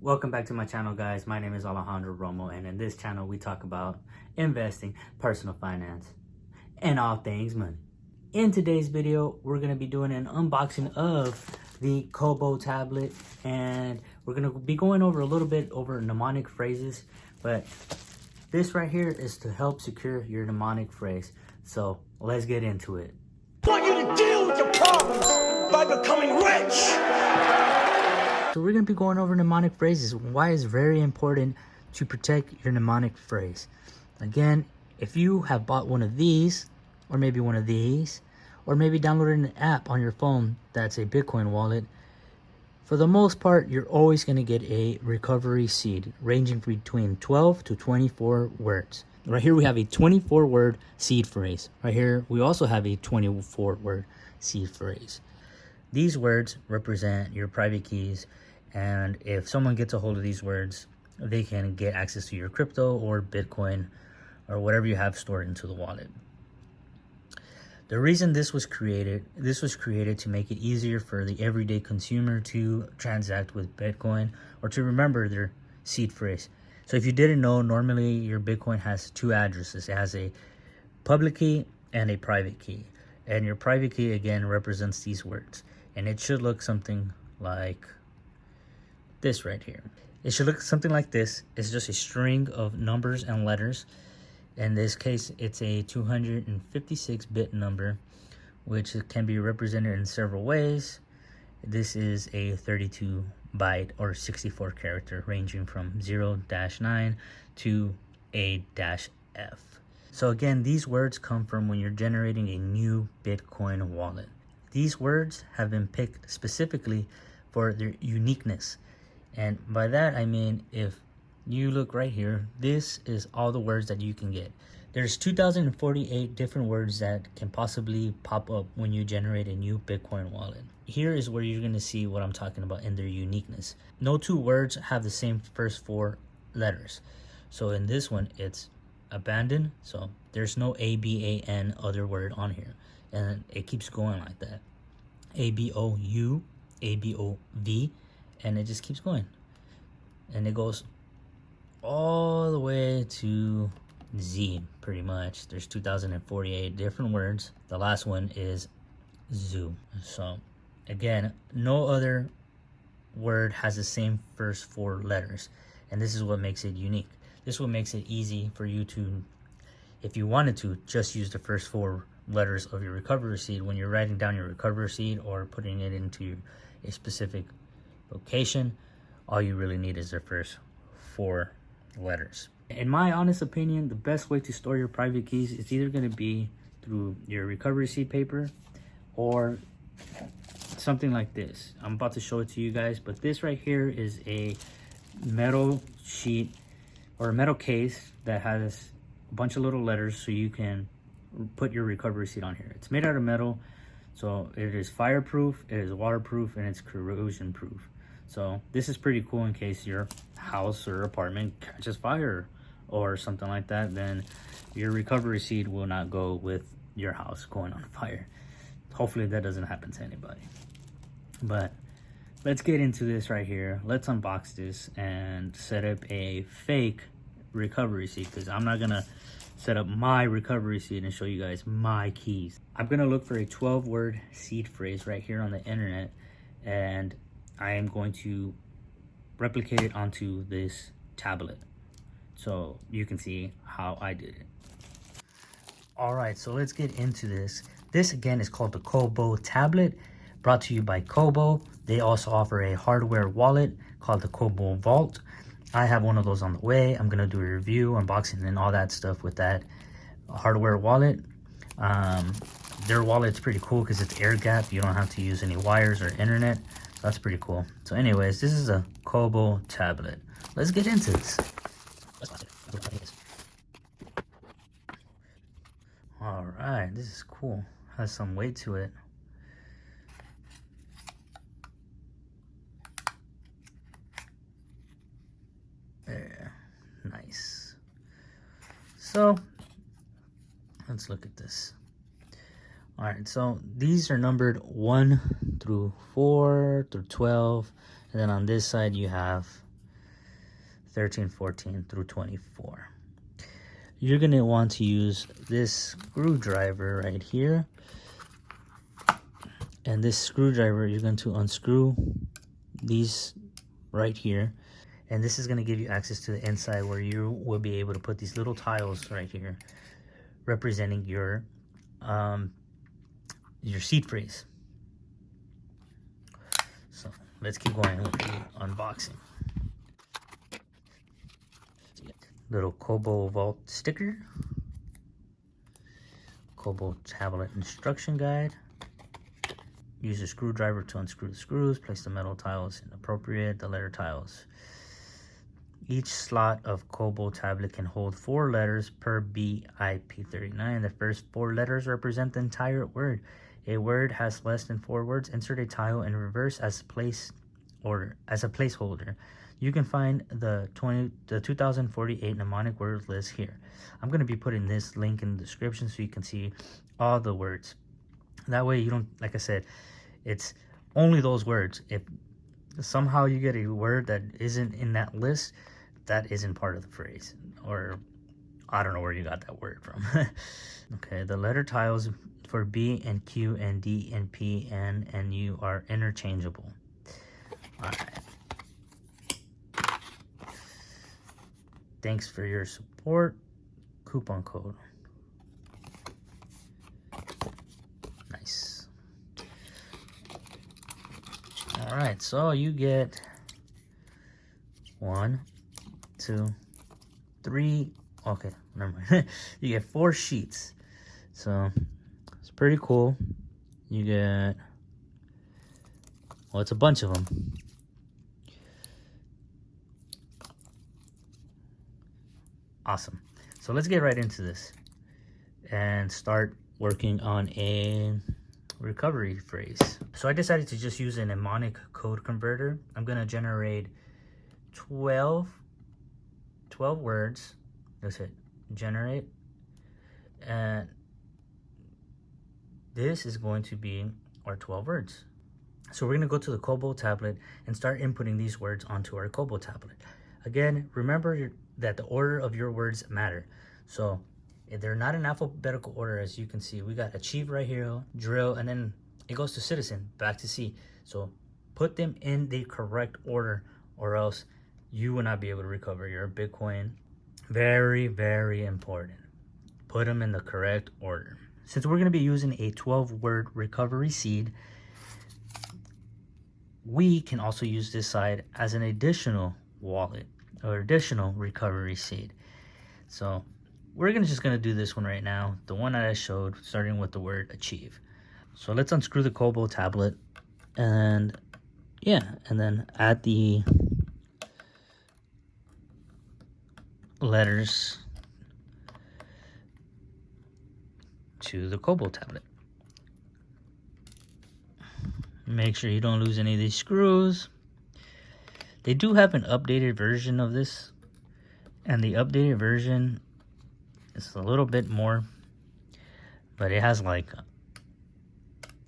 Welcome back to my channel, guys. My name is Alejandro Romo, and in this channel we talk about investing, personal finance, and all things money. In today's video, we're going to be doing an unboxing of the Cobo Tablet, and we're going to be going over a little bit over mnemonic phrases, but this right here is to help secure your mnemonic phrase. So let's get into it. I want you to deal with your problems by becoming rich. So we're going to be going over mnemonic phrases, why it's very important to protect your mnemonic phrase. Again, if you have bought one of these, or maybe one of these, or maybe downloaded an app on your phone that's a Bitcoin wallet, for the most part, you're always going to get a recovery seed ranging between 12 to 24 words. Right here we have a 24-word seed phrase. Right here we also have a 24-word seed phrase. These words represent your private keys, and if someone gets a hold of these words, they can get access to your crypto or Bitcoin or whatever you have stored into the wallet. The reason this was created to make it easier for the everyday consumer to transact with Bitcoin or to remember their seed phrase. So if you didn't know, normally your Bitcoin has two addresses. It has a public key and a private key. And your private key, again, represents these words. And it should look something like this right here. It should look something like this. It's just a string of numbers and letters. In this case, it's a 256-bit number, which can be represented in several ways. This is a 32-byte or 64-character, ranging from 0-9 to A-F. So again, these words come from when you're generating a new Bitcoin wallet. These words have been picked specifically for their uniqueness. And by that, I mean, if you look right here, this is all the words that you can get. There's 2,048 different words that can possibly pop up when you generate a new Bitcoin wallet. Here is where you're going to see what I'm talking about in their uniqueness. No two words have the same first four letters. So in this one, it's abandon. So there's no A-B-A-N other word on here. And it keeps going like that. A-B-O-U, A-B-O-V, and it just keeps going. And it goes all the way to Z, pretty much. There's 2,048 different words. The last one is zoo. So again, no other word has the same first four letters. And this is what makes it unique. This is what makes it easy for you to, if you wanted to, just use the first four letters of your recovery receipt when you're writing down your recovery receipt or putting it into a specific location. All you really need is the first four letters. In my honest opinion, the best way to store your private keys is either going to be through your recovery receipt paper or something like this. I'm about to show it to you guys, but this right here is a metal sheet or a metal case that has a bunch of little letters so you can put your recovery receipt on here. It's made out of metal, so it is fireproof, it is waterproof, and it's corrosion proof. So this is pretty cool in case your house or apartment catches fire or something like that. Then your recovery receipt will not go with your house going on fire. Hopefully that doesn't happen to anybody. But let's get into this right here. Let's unbox this and set up a fake recovery receipt, because I'm not gonna set up my recovery receipt and show you guys my keys. I'm gonna look for a 12-word seed phrase right here on the internet, and I am going to replicate it onto this tablet so you can see how I did it. All right, so let's get into this. This again is called the Cobo Tablet, brought to you by Cobo. They also offer a hardware wallet called the Cobo Vault. I have one of those on the way. I'm gonna do a review, unboxing, and all that stuff with that hardware wallet. Their wallet's pretty cool because it's air gap. You don't have to use any wires or internet. So that's pretty cool. So anyways, this is a Cobo Tablet. Let's get into this. All right, this is cool. Has some weight to it. There, nice. So let's look at this. All right, so these are numbered 1 through 4 through 12, and then on this side you have 13, 14 through 24. You're going to want to use this screwdriver right here. And this screwdriver, you're going to unscrew these right here. And this is going to give you access to the inside where you will be able to put these little tiles right here representing your seed phrase. So let's keep going with the unboxing. Little Cobo Vault sticker, Cobo Tablet instruction guide. Use a screwdriver to unscrew the screws. Place the metal tiles in appropriate, the letter tiles. Each slot of Cobo Tablet can hold 4 letters per BIP39. The first 4 letters represent the entire word. A word has less than 4 words. Insert a tile in reverse as a placeholder. You can find the 2048 mnemonic word list here. I'm going to be putting this link in the description so you can see all the words. That way you don't, like I said, it's only those words. If somehow you get a word that isn't in that list, that isn't part of the phrase. Or I don't know where you got that word from. Okay, the letter tiles for B and Q and D and P, N and U are interchangeable. All right. Thanks for your support. Coupon code. Nice. All right, so you get 1, 2, 3. Okay, never mind. You get 4 sheets. So it's pretty cool. You get, well, it's a bunch of them. Awesome. So let's get right into this and start working on a recovery phrase. So I decided to just use a mnemonic code converter. I'm going to generate 12 words. Let's hit generate. And this is going to be our 12 words. So we're going to go to the Cobo tablet and start inputting these words onto our Cobo tablet. Again, remember that the order of your words matter. So if they're not in alphabetical order, as you can see, we got achieve right here, drill, and then it goes to citizen, back to C. So put them in the correct order or else you will not be able to recover your Bitcoin. Very, very important. Put them in the correct order. Since we're going to be using a 12-word recovery seed, we can also use this side as an additional wallet or additional recovery seed. So we're just gonna do this one right now, the one that I showed, starting with the word achieve. So let's unscrew the Cobo tablet and then add the letters to the Cobo tablet. Make sure you don't lose any of these screws. They do have an updated version of this, and the updated version is a little bit more, but it has like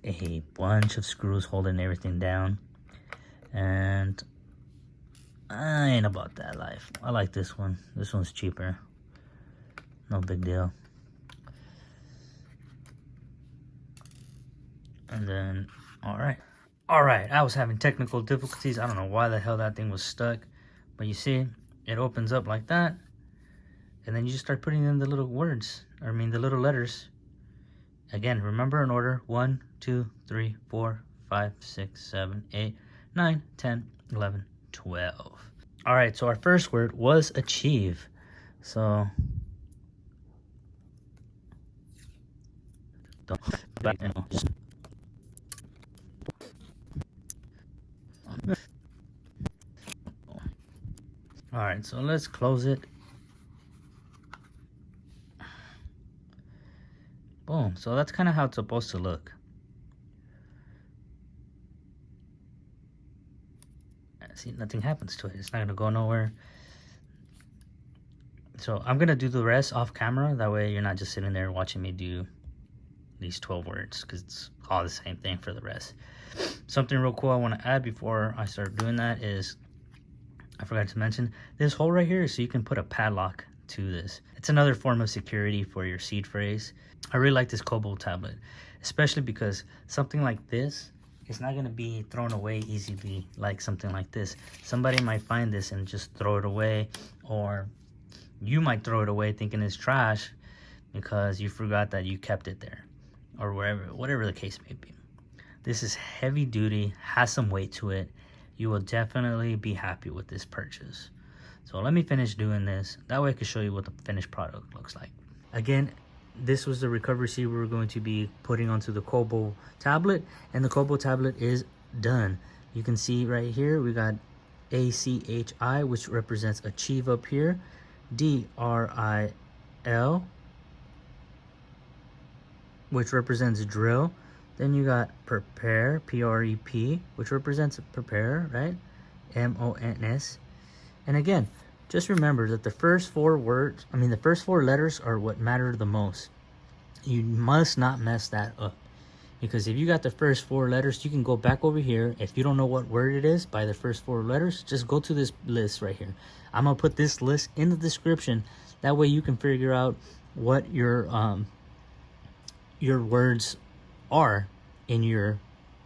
a bunch of screws holding everything down, and I ain't about that life. I like this one. This one's cheaper. No big deal. And then, all right, I was having technical difficulties. I don't know why the hell that thing was stuck, but you see, it opens up like that, and then you just start putting in the little words, the little letters. Again, remember in order: 1, 2, 3, 4, 5, 6, 7, 8, 9, 10, 11, 12. All right, so our first word was achieve. So all right, so let's close it. Boom. So that's kind of how it's supposed to look. See, nothing happens to it. It's not going to go nowhere. So I'm going to do the rest off camera. That way you're not just sitting there watching me do these 12 words, because it's all the same thing for the rest. Something real cool I want to add before I start doing that is I forgot to mention, this hole right here is so you can put a padlock to this. It's another form of security for your seed phrase. I really like this Cobo tablet, especially because something like this is not going to be thrown away easily like something like this. Somebody might find this and just throw it away, or you might throw it away thinking it's trash because you forgot that you kept it there, or whatever the case may be. This is heavy duty, has some weight to it. You will definitely be happy with this purchase. So let me finish doing this. That way I can show you what the finished product looks like. Again, this was the recovery seed we were going to be putting onto the Cobo tablet, and the Cobo tablet is done. You can see right here we got ACHI, which represents achieve up here, DRIL, which represents drill. Then you got prepare, PREP, which represents prepare, right? MONS. And again, just remember that the first four letters are what matter the most. You must not mess that up. Because if you got the first four letters, you can go back over here. If you don't know what word it is by the first four letters, just go to this list right here. I'm going to put this list in the description. That way you can figure out what your words are in your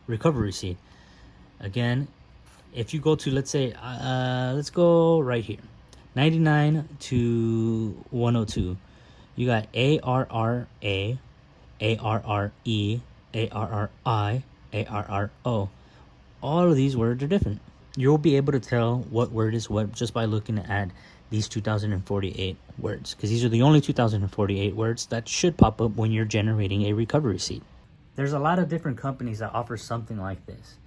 recovery seed. Again, if you go to, let's say, let's go right here, 99 to 102, you got ARRA, ARRE, ARRI, ARRO. All of these words are different. You'll be able to tell what word is what just by looking at these 2048 words, because these are the only 2048 words that should pop up when you're generating a recovery seed. There's a lot of different companies that offer something like this.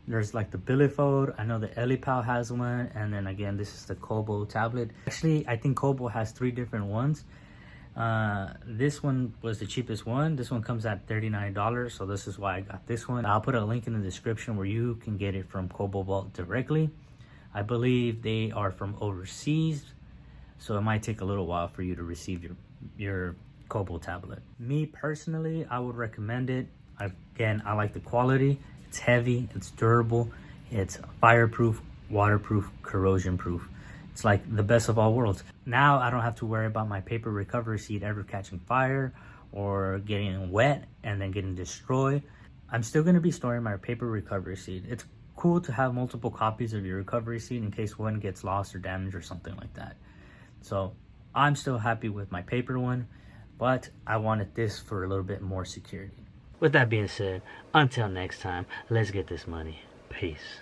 There's like the Billifode, I know the Elipal has one, and then again, this is the Cobo tablet. Actually, I think Cobo has 3 different ones. This one was the cheapest one. This one comes at $39, so this is why I got this one. I'll put a link in the description where you can get it from Cobo Vault directly. I believe they are from overseas, so it might take a little while for you to receive your Cobo tablet. Me personally, I would recommend it. Again, I like the quality. It's heavy, it's durable, it's fireproof, waterproof, corrosion proof. It's like the best of all worlds. Now I don't have to worry about my paper recovery seed ever catching fire or getting wet and then getting destroyed. I'm still going to be storing my paper recovery seed. It's cool to have multiple copies of your recovery seed in case one gets lost or damaged or something like that. So I'm still happy with my paper one, but I wanted this for a little bit more security. With that being said, until next time, let's get this money. Peace.